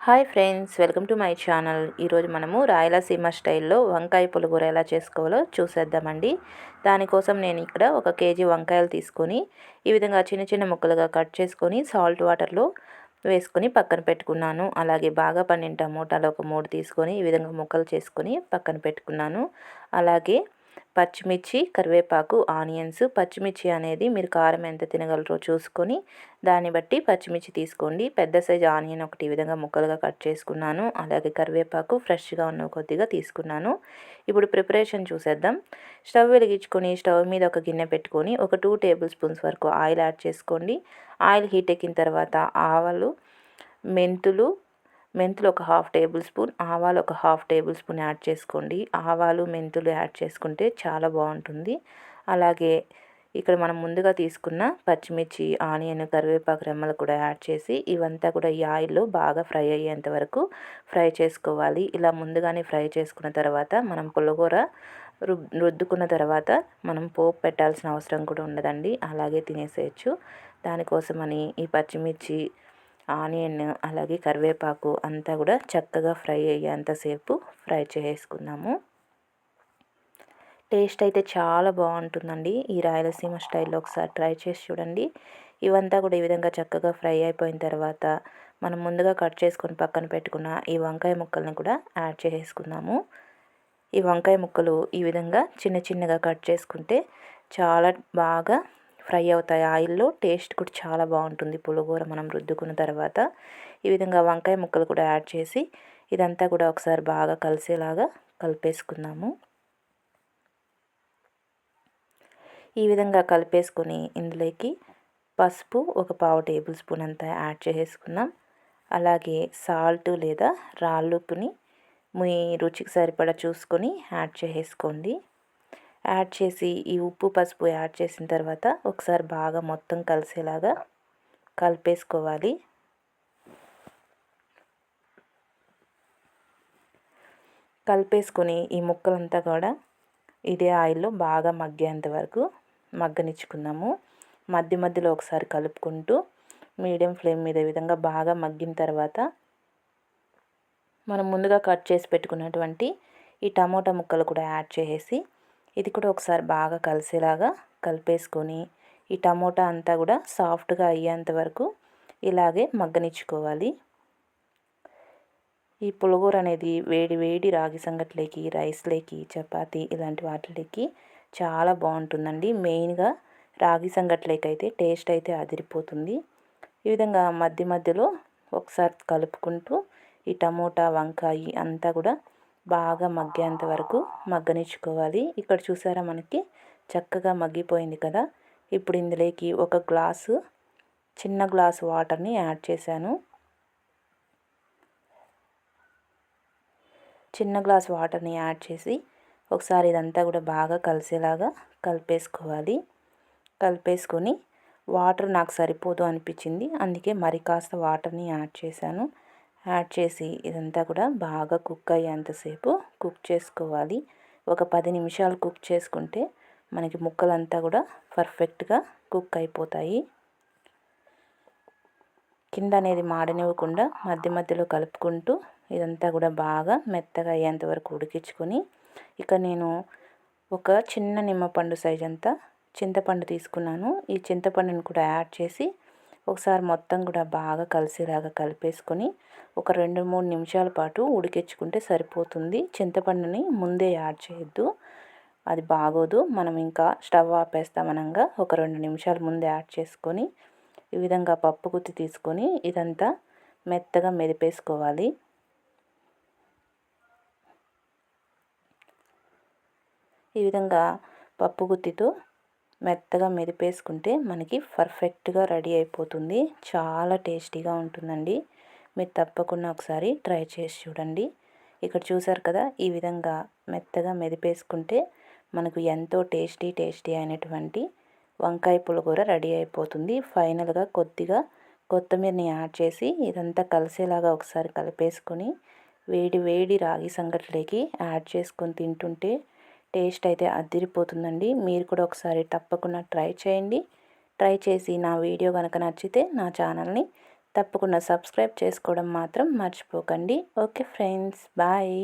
Hi friends, welcome to my channel. ఈరోజు మనము రాయలసీమ స్టైల్లో వంకాయ పులిహోర ఎలా చేసుకోవాలో చూసేద్దామండి. దానికోసం నేను ఇక్కడ 1 కేజీ వంకాయలు తీసుకొని ఈ విధంగా చిన్న చిన్న ముక్కలుగా కట్ చేసుకొని సాల్ట్ వాటర్లో వేసుకొని పక్కన పెట్టుకున్నాను. అలాగే బాగా పండిన టమోటాలు ఒక 3 తీసుకొని ఈ విధంగా ముక్కలు చేసుకొని పక్కన పెట్టుకున్నాను. అలాగే పచ్చిమిర్చి, కరివేపాకు, ఆనియన్స్. పచ్చిమిర్చి అనేది మీరు కారం ఎంత తినగలరో చూసుకొని దాన్ని బట్టి పచ్చిమిర్చి తీసుకోండి. పెద్ద సైజు ఆనియన్ ఒకటి ఈ విధంగా ముక్కలుగా కట్ చేసుకున్నాను. అలాగే కరివేపాకు ఫ్రెష్గా ఉన్న కొద్దిగా తీసుకున్నాను. ఇప్పుడు ప్రిపరేషన్ చూసేద్దాం. స్టవ్ వెలిగించుకొని స్టవ్ మీద ఒక గిన్నె పెట్టుకొని ఒక 2 టేబుల్ స్పూన్స్ వరకు ఆయిల్ యాడ్ చేసుకోండి. ఆయిల్ హీట్ ఎక్కిన తర్వాత ఆవాలు, మెంతులు ఒక 1/2 టేబుల్ స్పూన్, ఆవాలు ఒక 1/2 టేబుల్ స్పూన్ యాడ్ చేసుకోండి. ఆవాలు, మెంతులు యాడ్ చేసుకుంటే చాలా బాగుంటుంది. అలాగే ఇక్కడ మనం ముందుగా తీసుకున్న పచ్చిమిర్చి, ఆనియన్, కరివేపాకు రెమ్మలు కూడా యాడ్ చేసి ఇవంతా కూడా ఈ ఆయిల్లో బాగా ఫ్రై అయ్యేంత వరకు ఫ్రై చేసుకోవాలి. ఇలా ముందుగానే ఫ్రై చేసుకున్న తర్వాత మనం పులిహోర రుద్దుకున్న తర్వాత మనం పోపు పెట్టాల్సిన అవసరం కూడా ఉండదండి. అలాగే తినేసేయచ్చు. దానికోసమని ఈ పచ్చిమిర్చి, ఆనియన్ అలాగే కరివేపాకు అంతా కూడా చక్కగా ఫ్రై అయ్యేంతసేపు ఫ్రై చేసుకుందాము. టేస్ట్ అయితే చాలా బాగుంటుందండి. ఈ రాయలసీమ స్టైల్లో ఒకసారి ట్రై చేసి చూడండి. ఇవంతా కూడా ఈ విధంగా చక్కగా ఫ్రై అయిపోయిన తర్వాత మనం ముందుగా కట్ చేసుకొని పక్కన పెట్టుకున్న ఈ వంకాయ ముక్కల్ని కూడా యాడ్ చేసుకుందాము. ఈ వంకాయ ముక్కలు ఈ విధంగా చిన్న చిన్నగా కట్ చేసుకుంటే చాలా బాగా ఫ్రై అవుతాయి ఆయిల్లో. టేస్ట్ కూడా చాలా బాగుంటుంది పులిహోర మనం రుద్దుకున్న తర్వాత. ఈ విధంగా వంకాయ ముక్కలు కూడా యాడ్ చేసి ఇదంతా కూడా ఒకసారి బాగా కలిసేలాగా కలిపేసుకుందాము. ఈ విధంగా కలిపేసుకొని ఇందులోకి పసుపు ఒక 1/4 టేబుల్ స్పూన్ అంతా యాడ్ చేసుకుందాం. అలాగే సాల్ట్ లేదా రాళ్ళుప్పుని మీ రుచికి సరిపడా చూసుకొని యాడ్ చేసుకోండి. యాడ్ చేసి ఈ ఉప్పు, పసుపు యాడ్ చేసిన తర్వాత ఒకసారి బాగా మొత్తం కలిసేలాగా కలిపేసుకోవాలి. కలిపేసుకొని ఈ ముక్కలంతా కూడా ఇదే ఆయిల్లో బాగా మగ్గేంత వరకు మగ్గనిచ్చుకుందాము. మధ్య మధ్యలో ఒకసారి కలుపుకుంటూ మీడియం ఫ్లేమ్ మీద ఈ విధంగా బాగా మగ్గిన తర్వాత మనం ముందుగా కట్ చేసి పెట్టుకున్నటువంటి ఈ టమోటా ముక్కలు కూడా యాడ్ చేసి ఇది కూడా ఒకసారి బాగా కలిసేలాగా కలిపేసుకొని ఈ టమోటా అంతా కూడా సాఫ్ట్గా అయ్యేంత వరకు ఇలాగే మగ్గనిచ్చుకోవాలి. ఈ పులిహోర అనేది వేడి వేడి రాగి సంగట్లోకి, రైస్లోకి, చపాతీ ఇలాంటి వాటిలోకి చాలా బాగుంటుందండి. మెయిన్గా రాగి సంగట్లోకి అయితే టేస్ట్ అయితే అదిరిపోతుంది. ఈ విధంగా మధ్య మధ్యలో ఒకసారి కలుపుకుంటూ ఈ టమోటా, వంకాయ అంతా కూడా బాగా మగ్గేంత వరకు మగ్గనిచ్చుకోవాలి. ఇక్కడ చూసారా మనకి చక్కగా మగ్గిపోయింది కదా. ఇప్పుడు ఇందులోకి చిన్న గ్లాసు వాటర్ని యాడ్ చేశాను. చిన్న గ్లాస్ వాటర్ని యాడ్ చేసి ఒకసారి ఇదంతా కూడా బాగా కలిసేలాగా కలిపేసుకోవాలి. కలిపేసుకొని వాటర్ నాకు సరిపోదు అనిపించింది, అందుకే మరి కాస్త వాటర్ని యాడ్ చేశాను. యాడ్ చేసి ఇదంతా కూడా బాగా కుక్ అయ్యేంతసేపు కుక్ చేసుకోవాలి. ఒక 10 నిమిషాలు కుక్ చేసుకుంటే మనకి ముక్కలంతా కూడా పర్ఫెక్ట్గా కుక్ అయిపోతాయి. కింద అనేది మాడనివ్వకుండా మధ్య మధ్యలో కలుపుకుంటూ ఇదంతా కూడా బాగా మెత్తగా అయ్యేంత వరకు ఉడికించుకొని ఇక నేను ఒక చిన్న నిమ్మపండు సైజ్ అంతా చింతపండు తీసుకున్నాను. ఈ చింతపండుని కూడా యాడ్ చేసి ఒకసారి మొత్తం కూడా బాగా కలిసేలాగా కలిపేసుకొని ఒక 2-3 నిమిషాల పాటు ఉడికించుకుంటే సరిపోతుంది. చింతపండుని ముందే యాడ్ చేయొద్దు, అది బాగోదు. మనం ఇంకా స్టవ్ ఆపేస్తామనగా ఒక 2 నిమిషాల ముందే యాడ్ చేసుకొని ఈ విధంగా పప్పు గుత్తి తీసుకొని ఇదంతా మెత్తగా మెదిపేసుకోవాలి. ఈ విధంగా పప్పు గుత్తితో మెత్తగా మెదిపేసుకుంటే మనకి పర్ఫెక్ట్గా రెడీ అయిపోతుంది. చాలా టేస్టీగా ఉంటుందండి. మీరు తప్పకుండా ఒకసారి ట్రై చేసి చూడండి. ఇక్కడ చూసారు కదా, ఈ విధంగా మెత్తగా మెదిపేసుకుంటే మనకు ఎంతో టేస్టీ అయినటువంటి వంకాయ పులిహోర రెడీ అయిపోతుంది. ఫైనల్గా కొద్దిగా కొత్తిమీరని యాడ్ చేసి ఇదంతా కలిసేలాగా ఒకసారి కలిపేసుకొని వేడి వేడి రాగి సంగట్లోకి యాడ్ చేసుకొని తింటుంటే టేస్ట్ అయితే అదిరిపోతుందండి. మీరు కూడా ఒకసారి తప్పకుండా ట్రై చేయండి. ట్రై చేసి నా వీడియో కనుక నచ్చితే నా ఛానల్ని తప్పకుండా సబ్స్క్రైబ్ చేసుకోవడం మాత్రం మర్చిపోకండి. Okay friends, bye.